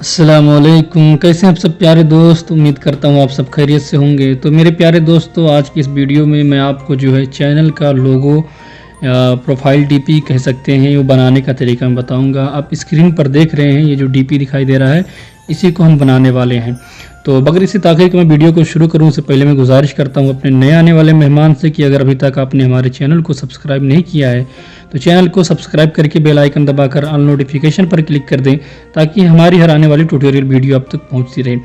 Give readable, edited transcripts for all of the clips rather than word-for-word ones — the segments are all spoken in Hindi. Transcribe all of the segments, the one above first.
अस्सलामुअलैकुम। कैसे हैं आप सब प्यारे दोस्त। उम्मीद करता हूँ आप सब खैरियत से होंगे। तो मेरे प्यारे दोस्तों, आज की इस वीडियो में मैं आपको जो है चैनल का लोगो या प्रोफाइल डीपी कह सकते हैं, वो बनाने का तरीका मैं बताऊंगा। आप स्क्रीन पर देख रहे हैं ये जो डीपी दिखाई दे रहा है, इसी को हम बनाने वाले हैं। तो बगैर इसी ताख़ीर के मैं वीडियो को शुरू करूं उससे पहले मैं गुजारिश करता हूं अपने नए आने वाले मेहमान से कि अगर अभी तक आपने हमारे चैनल को सब्सक्राइब नहीं किया है तो चैनल को सब्सक्राइब करके बेल आइकन दबाकर ऑल नोटिफिकेशन पर क्लिक कर दें, ताकि हमारी हर आने वाली ट्यूटोरियल वीडियो आप तक पहुंचती रहे।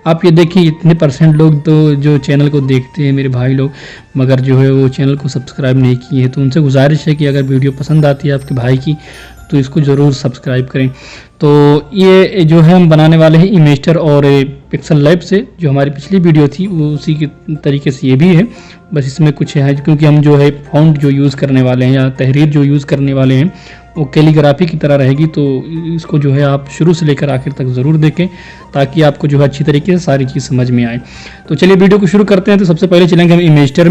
आप ये देखिए, इतने % लोग तो जो चैनल को देखते हैं मेरे भाई लोग, मगर जो है वो चैनल को सब्सक्राइब नहीं किए हैं। तो उनसे गुजारिश है कि अगर वीडियो पसंद आती है आपके भाई की तो इसको ज़रूर सब्सक्राइब करें। तो ये जो है हम बनाने वाले हैं इमेस्टर और पिक्सल लैब से, जो हमारी पिछली वीडियो थी वो उसी के तरीके से ये भी है। बस इसमें कुछ है, क्योंकि हम जो है फ़ॉन्ट जो यूज़ करने वाले हैं या तहरीर जो यूज़ करने वाले हैं वो कैलीग्राफी की तरह रहेगी। तो इसको जो है आप शुरू से लेकर आखिर तक ज़रूर देखें, ताकि आपको जो है अच्छी तरीके से सारी चीज़ समझ में आए। तो चलिए वीडियो को शुरू करते हैं। तो सबसे पहले चलेंगे हम इमेस्टर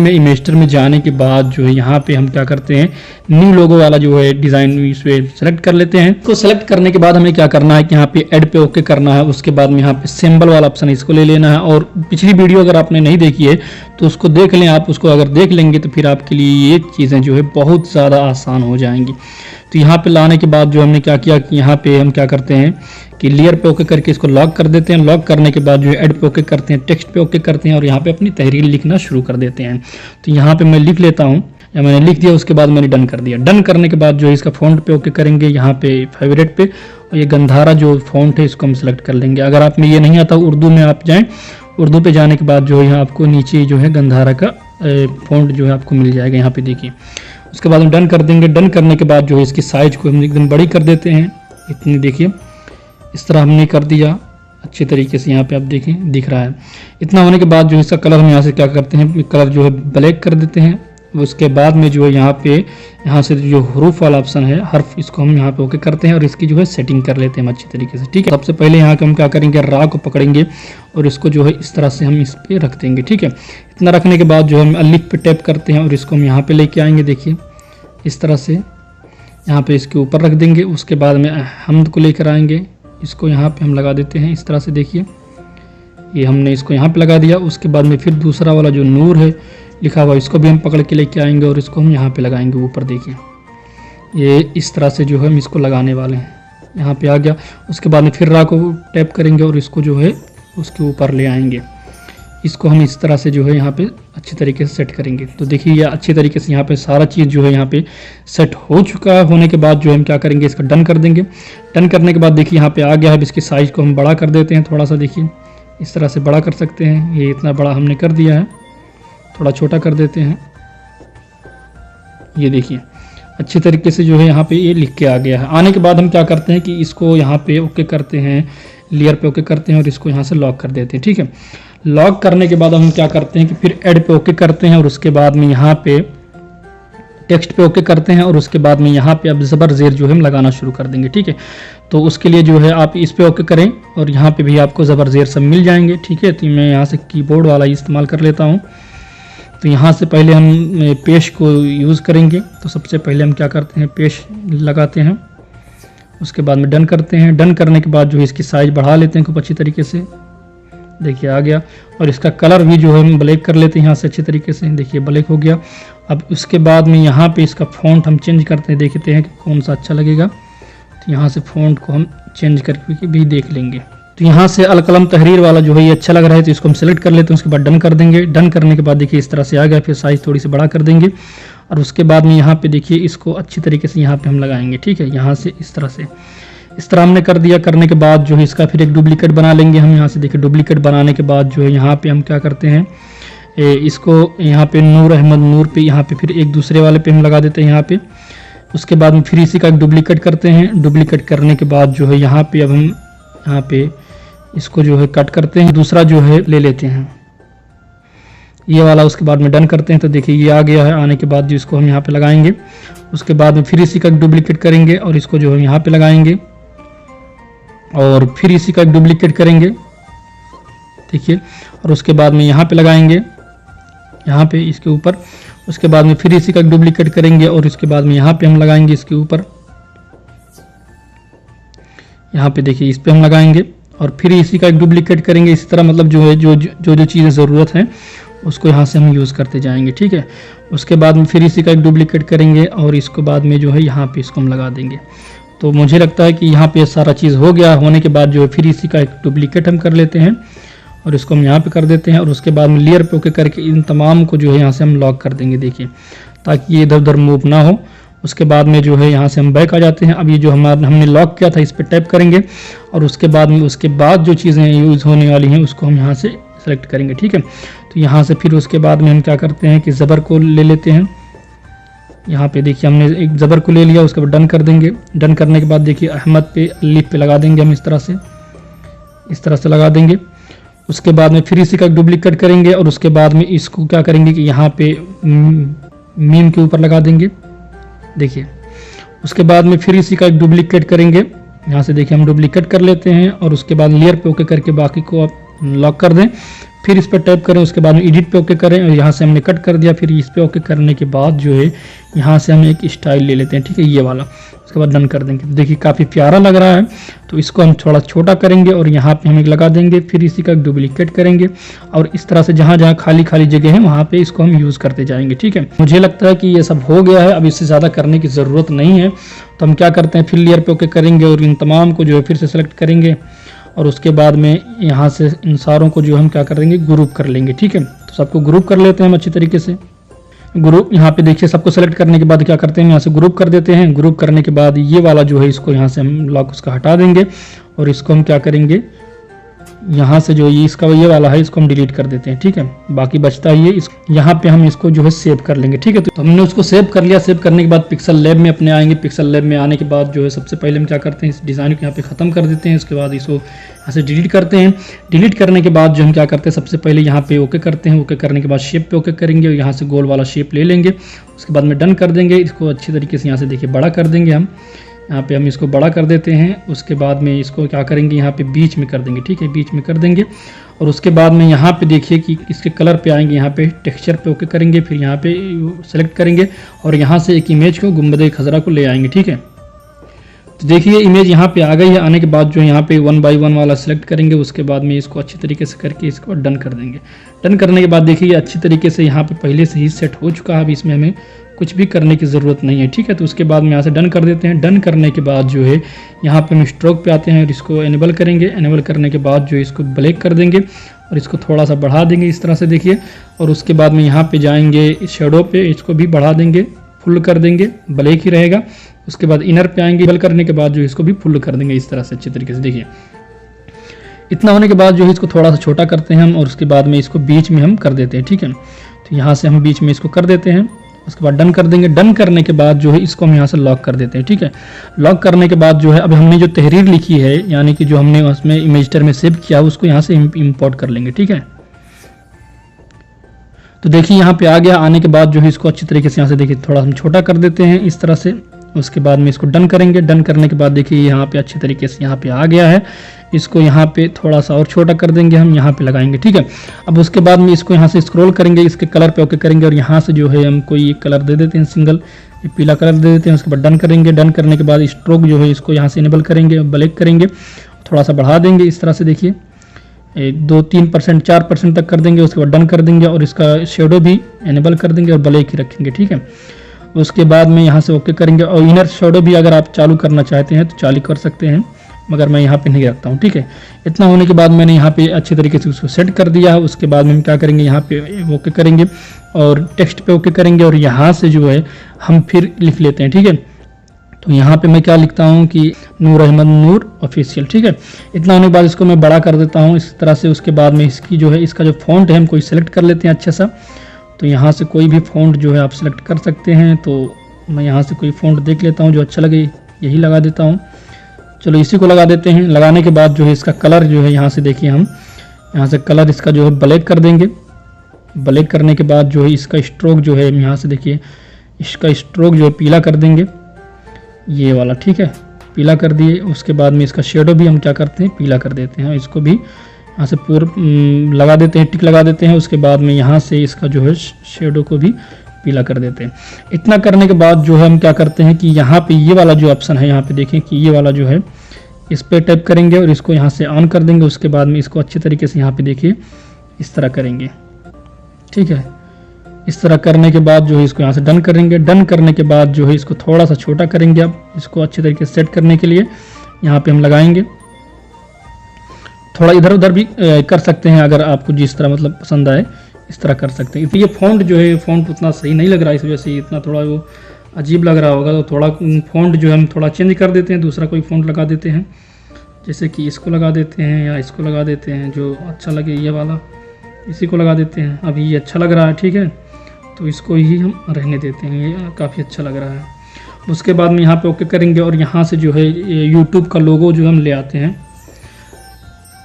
में जाने के बाद जो है यहाँ पे हम क्या करते हैं, न्यू लोगो वाला जो है डिज़ाइन इस पर सेलेक्ट कर लेते हैं। तो सेलेक्ट करने के बाद हमें क्या करना है कि यहाँ पे ऐड पे ओके करना है। उसके बाद में यहाँ पे सिंबल वाला ऑप्शन इसको ले लेना है। और पिछली वीडियो अगर आपने नहीं देखी है तो उसको देख लें। आप उसको अगर देख लेंगे तो फिर आपके लिए ये चीज़ें जो है बहुत ज़्यादा आसान हो जाएंगी। तो यहाँ पे लाने के बाद जो हमने क्या किया कि यहाँ पे हम क्या करते हैं कि लेयर पे ओके करके इसको लॉक कर देते हैं। लॉक करने के बाद जो है ऐड पे ओके करते हैं, टेक्स्ट पे ओके करते हैं और यहाँ पे अपनी तहरीर लिखना शुरू कर देते हैं। तो यहाँ पे मैं लिख लेता हूँ, या मैंने लिख दिया, उसके बाद मैंने डन कर दिया। डन करने के बाद जो है इसका फ़ॉन्ट पे ओके करेंगे, यहाँ पे फेवरेट पे, और ये गंधारा जो फ़ॉन्ट है इसको हम सेलेक्ट कर लेंगे। अगर आप में ये नहीं आता उर्दू में आप जाएँ, उर्दू पे जाने के बाद जो है यहाँ आपको नीचे जो है गंधारा का फ़ॉन्ट जो है आपको मिल जाएगा, यहाँ पे देखिए। उसके बाद हम डन कर देंगे। डन करने के बाद जो है इसकी साइज़ को हम एकदम बड़ी कर देते हैं, इतनी देखिए, इस तरह हमने कर दिया अच्छे तरीके से। यहाँ पे आप देखें दिख रहा है। इतना होने के बाद जो इसका कलर हम यहाँ से क्या करते हैं, कलर जो है ब्लैक कर देते हैं। उसके बाद में जो है यहाँ से जो हरूफ वाला ऑप्शन है, हर्फ, इसको हम यहाँ पे ओके करते हैं और इसकी जो है सेटिंग कर लेते हैं अच्छी तरीके से। ठीक है, सबसे पहले यहाँ के हम क्या करेंगे, रा को पकड़ेंगे और इसको जो है इस तरह से हम इस पे रख देंगे। ठीक है, इतना रखने के बाद जो हम अलिफ पे टैप करते हैं और इसको हम यहाँ पे लेके आएंगे। देखिए इस तरह से यहाँ पे इसके ऊपर रख देंगे। उसके बाद में हमद को लेकर आएंगे, इसको यहाँ पे हम लगा देते हैं इस तरह से। देखिए ये हमने इसको यहाँ पे लगा दिया। उसके बाद में फिर दूसरा वाला जो नूर है लिखा हुआ, इसको भी हम पकड़ के लेके आएंगे और इसको हम यहाँ पे लगाएंगे ऊपर। देखिए ये इस तरह से जो है हम इसको लगाने वाले हैं, यहाँ पे आ गया। उसके बाद में फिर रा को टैप करेंगे और इसको जो है उसके ऊपर ले आएंगे। इसको हम इस तरह से जो है यहाँ पे अच्छी तरीके से सेट करेंगे। तो देखिए ये अच्छी तरीके से यहाँ पे सारा चीज़ जो है यहाँ पे सेट हो चुका होने के बाद जो हम क्या करेंगे, इसका डन कर देंगे। डन करने के बाद देखिए यहाँ पे आ गया है। इसकी साइज़ को हम बड़ा कर देते हैं थोड़ा सा। देखिए इस तरह से बड़ा कर सकते हैं, ये इतना बड़ा हमने कर दिया है, थोड़ा छोटा कर देते हैं। ये देखिए अच्छी तरीके से जो है यहाँ पे ये लिख के आ गया है। आने के बाद हम क्या करते हैं कि इसको यहाँ पे ओके करते हैं, लेयर पे ओके करते हैं और इसको यहाँ से लॉक कर देते हैं। ठीक है, लॉक करने के बाद हम क्या करते हैं कि फिर ऐड पे ओके करते हैं और उसके बाद में यहाँ पे टेक्स्ट पे ओके करते हैं और उसके बाद में यहाँ पे अब ज़बर ज़ेर जो है हम लगाना शुरू कर देंगे। ठीक है, तो उसके लिए जो है आप इस पे ओके करें और यहाँ पे भी आपको ज़बर ज़ेर सब मिल जाएंगे। ठीक है, तो मैं यहाँ से कीबोर्ड वाला इस्तेमाल कर लेता हूँ। तो यहाँ से पहले हम पेश को यूज़ करेंगे। तो सबसे पहले हम क्या करते हैं, पेश लगाते हैं। उसके बाद में डन करते हैं। डन करने के बाद जो है इसकी साइज़ बढ़ा लेते हैं खूब अच्छी तरीके से। देखिए आ गया। और इसका कलर भी जो है हम ब्लैक कर लेते हैं यहाँ से अच्छी तरीके से। देखिए ब्लैक हो गया। अब उसके बाद में यहाँ पे इसका फ़ॉन्ट हम चेंज करते हैं, देखते हैं कि कौन सा अच्छा लगेगा। तो यहाँ से फ़ॉन्ट को हम चेंज करके भी देख लेंगे। तो यहाँ से अलकलम तहरीर वाला जो है ये अच्छा लग रहा है, तो इसको हम सेलेक्ट कर लेते हैं। उसके बाद डन कर देंगे। डन करने के बाद देखिए इस तरह से आ गया। फिर साइज़ थोड़ी सी बड़ा कर देंगे और उसके बाद में यहाँ पे देखिए इसको अच्छी तरीके से यहाँ पे हम लगाएंगे। ठीक है, यहाँ से इस तरह हमने कर दिया। करने के बाद जो है इसका फिर एक डुप्लीकेट बना लेंगे हम। यहाँ से देखिए डुप्लीकेट बनाने के बाद जो है यहाँ पे हम क्या करते हैं, इसको यहाँ पे नूर अहमद नूर पे यहाँ पे फिर एक दूसरे वाले पे हम लगा देते हैं यहाँ पे। उसके बाद में फिर इसी का डुप्लीकेट करते हैं। डुप्लीकेट करने के बाद जो है यहाँ पे अब हम यहाँ पे इसको जो है कट करते हैं, दूसरा जो है ले लेते हैं ये वाला। उसके बाद में डन करते हैं। तो देखिए ये आ गया है। आने के बाद जो इसको हम यहाँ पे लगाएंगे। उसके बाद में फिर इसी का डुप्लीकेट करेंगे और इसको जो है यहाँ पे लगाएंगे और फिर इसी का डुप्लीकेट करेंगे। देखिए, और उसके बाद में यहाँ पे लगाएंगे, यहाँ पे इसके ऊपर। उसके बाद में फिर इसी का डुप्लीकेट करेंगे और इसके बाद में यहाँ पे हम लगाएंगे इसके ऊपर। यहाँ पे देखिए इस पे हम लगाएंगे और फिर इसी का एक डुप्लीकेट करेंगे। इस तरह मतलब जो है जो चीज़ें ज़रूरत है उसको यहाँ से हम यूज़ करते जाएंगे, ठीक है। उसके बाद में फिर इसी का एक डुप्लीकेट करेंगे और इसको बाद में जो है यहाँ पे इसको हम लगा देंगे। तो मुझे लगता है कि यहाँ पे सारा चीज़ हो गया। होने के बाद जो है फिर इसी का एक डुप्लीकेट हम कर लेते हैं और इसको हम यहाँ पे कर देते हैं और उसके बाद में लेयर पे ओके करके इन तमाम को जो है यहाँ से हम लॉक कर देंगे, देखिए, ताकि ये इधर उधर मूव ना हो। उसके बाद में जो है यहाँ से हम बैक आ जाते हैं। अब ये जो हमने लॉक किया था इस पर टैप करेंगे और उसके बाद जो चीज़ें यूज़ होने वाली हैं उसको हम यहाँ से सेलेक्ट करेंगे, ठीक है। तो यहाँ से फिर उसके बाद में हम क्या करते हैं कि ज़बर को ले लेते हैं। यहाँ पे देखिए हमने एक ज़बर को ले लिया, उसके बाद डन कर देंगे। डन करने के बाद देखिए अहमद पे अलीफ पे लगा देंगे हम, इस तरह से लगा देंगे। उसके बाद में फिर इसी का डुप्लीकेट करेंगे और उसके बाद में इसको क्या करेंगे कि यहाँ पे मीम के ऊपर लगा देंगे, देखिए। उसके बाद में फिर इसी का एक डुप्लीकेट करेंगे, यहाँ से देखिए हम डुप्लीकेट कर लेते हैं और उसके बाद लेयर पे ओके करके बाकी को आप लॉक कर दें। फिर इस पर टैप करें, उसके बाद में एडिट पे ओके करें और यहाँ से हमने कट कर दिया। फिर इस पे ओके करने के बाद जो है यहाँ से हम एक स्टाइल ले लेते हैं, ठीक है, ये वाला। उसके बाद डन कर देंगे। देखिए काफ़ी प्यारा लग रहा है। तो इसको हम थोड़ा छोटा करेंगे और यहाँ पे हम एक लगा देंगे। फिर इसी का डुप्लीकेट करेंगे और इस तरह से जहाँ जहाँ खाली खाली जगह है वहाँ पे इसको हम यूज़ करते जाएंगे, ठीक है। मुझे लगता है कि ये सब हो गया है, अब इससे ज़्यादा करने की ज़रूरत नहीं है। तो हम क्या करते हैं, फिर लेयर पे ओके करेंगे और इन तमाम को जो है फिर से सेलेक्ट करेंगे और उसके बाद में यहाँ से इन सारों को जो हम क्या करेंगे, ग्रुप कर लेंगे, ठीक है। तो सबको ग्रुप कर लेते हैं हम अच्छी तरीके से। ग्रुप यहाँ पे देखिए सबको सेलेक्ट करने के बाद क्या करते हैं, यहाँ से ग्रुप कर देते हैं। ग्रुप करने के बाद ये वाला जो है इसको यहाँ से हम लॉक उसका हटा देंगे और इसको हम क्या करेंगे, यहाँ से जो ये वाला है इसको हम डिलीट कर देते हैं, ठीक है। बाकी बचता है ये, यहाँ पे हम इसको जो है सेव कर लेंगे, ठीक है। तो हमने उसको सेव कर लिया। सेव करने के बाद पिक्सल लैब में अपने आएंगे। पिक्सल लैब में आने के बाद जो है सबसे पहले हम क्या करते हैं, इस डिज़ाइन को यहाँ पे ख़त्म कर देते हैं। उसके बाद इसको यहाँ से डिलीट करते हैं। डिलीट करने के बाद जो हम क्या करते हैं, सबसे पहले यहाँ पे ओके करते हैं। ओके करने के बाद शेप पे ओके करेंगे और यहाँ से गोल वाला शेप ले लेंगे। उसके बाद में डन कर देंगे। इसको अच्छी तरीके से यहाँ से देखिए बड़ा कर देंगे हम। यहाँ पे हम इसको बड़ा कर देते हैं। उसके बाद में इसको क्या करेंगे, यहाँ पे बीच में कर देंगे, ठीक है, बीच में कर देंगे। और उसके बाद में यहाँ पे देखिए कि इसके कलर पे आएंगे, यहाँ पे टेक्सचर पे ओके करेंगे। फिर यहाँ पे सेलेक्ट करेंगे और यहाँ से एक इमेज को गुंबद खजरा को ले आएंगे, ठीक है। तो देखिए इमेज यहाँ पे आ गई है। आने के बाद जो यहाँ पे 1 by 1 वाला सेलेक्ट करेंगे। उसके बाद में इसको अच्छी तरीके से करके इसको डन कर देंगे। डन करने के बाद देखिए अच्छी तरीके से यहाँ पे पहले से ही सेट हो चुका है। अब इसमें हमें कुछ भी करने की ज़रूरत नहीं है, ठीक है। तो उसके बाद में यहाँ से डन कर देते हैं। डन करने के बाद जो है यहाँ पे हम स्ट्रोक पे आते हैं और इसको एनेबल करेंगे। एनेबल करने के बाद जो इसको ब्लैक कर देंगे और इसको थोड़ा सा बढ़ा देंगे इस तरह से, देखिए। और उसके बाद में यहाँ पे जाएंगे शेडो पे, इसको भी बढ़ा देंगे, फुल कर देंगे, ब्लैक ही रहेगा। उसके बाद इनर पे आएंगे। एनेबल करने के बाद जो इसको भी फुल कर देंगे इस तरह से अच्छी तरीके से, देखिए। इतना होने के बाद जो है इसको थोड़ा सा छोटा करते हैं हम और उसके बाद में इसको बीच में हम कर देते हैं, ठीक है। तो यहाँ से हम बीच में इसको कर देते हैं। उसके बाद डन कर देंगे। डन करने के बाद जो है इसको हम यहाँ से लॉक कर देते हैं, ठीक है। लॉक करने के बाद जो है अब हमने जो तहरीर लिखी है, यानी कि जो हमने उसमें इमेजिटर में सेव किया, उसको यहाँ से इंपोर्ट कर लेंगे, ठीक है। तो देखिए यहाँ पे आ गया। आने के बाद जो है इसको अच्छी तरीके से यहाँ से देखिए थोड़ा हम छोटा कर देते हैं इस तरह से। उसके बाद में इसको डन करेंगे। डन करने के बाद देखिए यहाँ पे अच्छी तरीके से यहाँ पे आ गया है। इसको यहाँ पे थोड़ा सा और छोटा कर देंगे, हम यहाँ पे लगाएंगे, ठीक है। अब उसके बाद में इसको यहाँ से स्क्रॉल करेंगे, इसके कलर पे ओके करेंगे और यहाँ से जो है हम कोई एक कलर दे देते हैं, सिंगल ये पीला कलर दे देते हैं। उसके बाद डन करेंगे। डन करने के बाद स्ट्रोक जो है इसको यहाँ से इनेबल करेंगे, ब्लैक करेंगे, थोड़ा सा बढ़ा देंगे इस तरह से, देखिए 2-3% 4% तक कर देंगे। उसके बाद डन कर देंगे और इसका शेडो भी इनेबल कर देंगे और ब्लैक ही रखेंगे, ठीक है। उसके बाद में यहाँ से ओके करेंगे और इनर शेडो भी अगर आप चालू करना चाहते हैं तो चालू कर सकते हैं, मगर मैं यहाँ पे नहीं रखता हूँ, ठीक है। इतना होने के बाद मैंने यहाँ पे अच्छी तरीके से उसको सेट कर दिया है। उसके बाद में हम क्या करेंगे, यहाँ पे ओके करेंगे और टेक्स्ट पे ओके करेंगे और यहाँ से जो है हम फिर लिख लेते हैं, ठीक है। तो यहाँ पे मैं क्या लिखता हूँ कि नूर अहमद नूर ऑफिशियल, ठीक है। इतना होने के बाद इसको मैं बड़ा कर देता हूँ इस तरह से। उसके बाद में इसकी जो है इसका जो फॉन्ट है हम कोई सेलेक्ट कर लेते हैं अच्छा सा। तो यहाँ से कोई भी फॉन्ट जो है आप सेलेक्ट कर सकते हैं। तो मैं यहाँ से कोई फॉन्ट देख लेता हूँ जो अच्छा लगे, यही लगा देता हूँ। चलो इसी को लगा देते हैं। लगाने के बाद जो है इसका कलर जो है यहाँ से देखिए हम यहाँ से कलर इसका जो है ब्लैक कर देंगे। ब्लैक करने के बाद जो है इसका स्ट्रोक जो है यहाँ से देखिए इसका स्ट्रोक जो है पीला कर देंगे, ये वाला, ठीक है, पीला कर दिए। उसके बाद में इसका शेडो भी हम क्या करते हैं, पीला कर देते हैं। इसको भी यहाँ से पूरा लगा देते हैं, टिक लगा देते हैं। उसके बाद में यहाँ से इसका जो है शेडो को भी पीला कर देते हैं। इतना करने के बाद जो है हम क्या करते हैं कि यहाँ पे ये वाला जो ऑप्शन है, यहाँ पे देखें कि ये वाला जो है इस पर टैप करेंगे और इसको यहाँ से ऑन कर देंगे। उसके बाद में इसको अच्छे तरीके से यहाँ पे देखिए इस तरह करेंगे, ठीक है। इस तरह करने के बाद जो है इसको यहाँ से डन करेंगे। डन करने के बाद जो है इसको थोड़ा सा छोटा करेंगे। अब इसको अच्छे तरीके से सेट करने के लिए यहाँ पे हम लगाएंगे। थोड़ा इधर उधर भी कर सकते हैं, अगर आपको जिस तरह मतलब पसंद आए इस तरह कर सकते हैं। ये फ़ॉन्ट जो है फ़ॉन्ट उतना सही नहीं लग रहा है, इस वजह से इतना थोड़ा वो अजीब लग रहा होगा। तो थोड़ा फ़ॉन्ट जो है हम थोड़ा चेंज कर देते हैं, दूसरा कोई फ़ॉन्ट लगा देते हैं। जैसे कि इसको लगा देते हैं या इसको लगा देते हैं, जो अच्छा लगे ये वाला, इसी को लगा देते हैं। अभी ये अच्छा लग रहा है, ठीक है, तो इसको ही हम रहने देते हैं, ये काफ़ी अच्छा लग रहा है। उसके बाद में यहाँ पे ओके करेंगे और यहाँ से जो है यूट्यूब का लोगो जो हम ले आते हैं।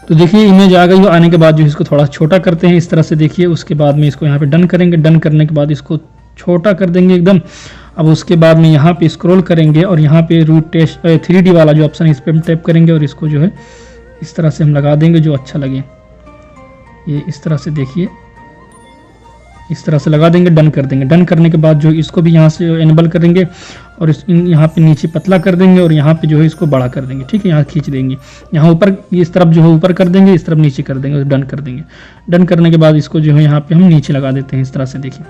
तो देखिए इमेज आ गई। आने के बाद जो इसको थोड़ा छोटा करते हैं इस तरह से, देखिए। उसके बाद में इसको यहाँ पे डन करेंगे। डन करने के बाद इसको छोटा कर देंगे एकदम। अब उसके बाद में यहाँ पे स्क्रॉल करेंगे और यहाँ पे रूट टेस्ट 3D वाला जो ऑप्शन है इस पर हम टैप करेंगे और इसको जो है इस तरह से हम लगा देंगे जो अच्छा लगे। ये इस तरह से देखिए, इस तरह से लगा देंगे, डन कर देंगे। डन करने के बाद जो इसको भी यहाँ से एनेबल करेंगे और यहाँ पे नीचे पतला कर देंगे और यहाँ पे जो है इसको बड़ा कर देंगे, ठीक है। यहाँ खींच देंगे, यहाँ ऊपर इस तरफ जो है ऊपर कर देंगे, इस तरफ नीचे कर देंगे और डन कर देंगे। डन करने के बाद इसको जो है यहाँ पे हम नीचे लगा देते हैं इस तरह से, देखिए।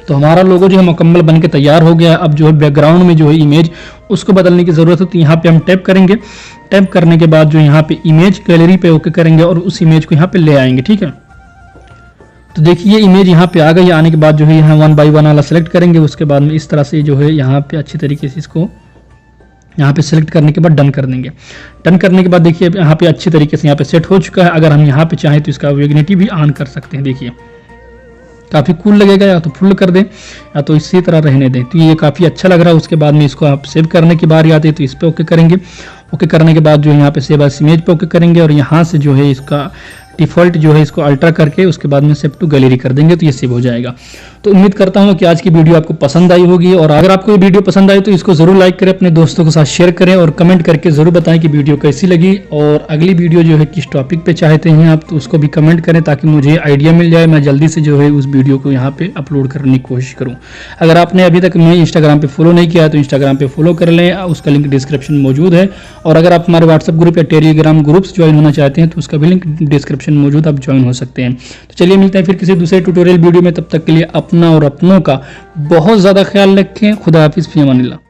तो हमारा लोगो जो है मुकम्मल बन के तैयार हो गया। अब जो है बैकग्राउंड में जो है इमेज उसको बदलने की ज़रूरत है, तो यहाँ पे हम टैप करेंगे। टैप करने के बाद जो यहाँ पे इमेज गैलरी पे ओके करेंगे और उस इमेज को यहाँ पे ले आएंगे, ठीक है। तो देखिए इमेज यहाँ पे आ गई। आने के बाद जो है यहाँ 1 बाई 1 वाला सेलेक्ट करेंगे। उसके बाद में इस तरह से जो है यहाँ पे अच्छी तरीके से इसको यहाँ पे सेलेक्ट करने के बाद डन कर देंगे। डन करने के बाद देखिए यहाँ पे अच्छी तरीके से यहाँ पे सेट हो चुका है। अगर हम यहाँ पे चाहें तो इसका विग्निटी भी ऑन कर सकते हैं, देखिए काफ़ी कूल लगेगा। या तो फुल कर दें या तो इसी तरह रहने दें, तो ये काफ़ी अच्छा लग रहा है। उसके बाद में इसको आप सेव करने की बारी आती है तो इस पर ओके करेंगे। ओके करने के बाद जो है यहाँ पे सेव एज इमेज पे ओके करेंगे और यहाँ से जो है इसका डिफ़ॉल्ट जो है इसको अल्ट्रा करके उसके बाद में सेव टू गैलरी कर देंगे, तो ये सेव हो जाएगा। तो उम्मीद करता हूँ कि आज की वीडियो आपको पसंद आई होगी, और अगर आपको ये वीडियो पसंद आई तो इसको ज़रूर लाइक करें, अपने दोस्तों के साथ शेयर करें और कमेंट करके ज़रूर बताएं कि वीडियो कैसी लगी। और अगली वीडियो जो है किस टॉपिक पे चाहते हैं आप, तो उसको भी कमेंट करें ताकि मुझे आइडिया मिल जाए, मैं जल्दी से जो है उस वीडियो को यहाँ पे अपलोड करने की कोशिश करूँ। अगर आपने अभी तक मैं इंस्टाग्राम पे फॉलो नहीं किया है तो इंस्टाग्राम पे फॉलो कर लें, उसका लिंक डिस्क्रिप्शन में मौजूद है। और अगर आप हमारे व्हाट्सएप ग्रुप या टेलीग्राम ग्रुप से ज्वाइन होना चाहते हैं तो उसका भी लिंक डिस्क्रिप्शन में मौजूद, आप ज्वाइन हो सकते हैं। तो चलिए मिलते हैं फिर किसी दूसरे ट्यूटोरियल वीडियो में, तब तक के लिए अपना और अपनों का बहुत ज़्यादा ख्याल रखें। खुदा हाफिज़, फी अमानिल्लाह।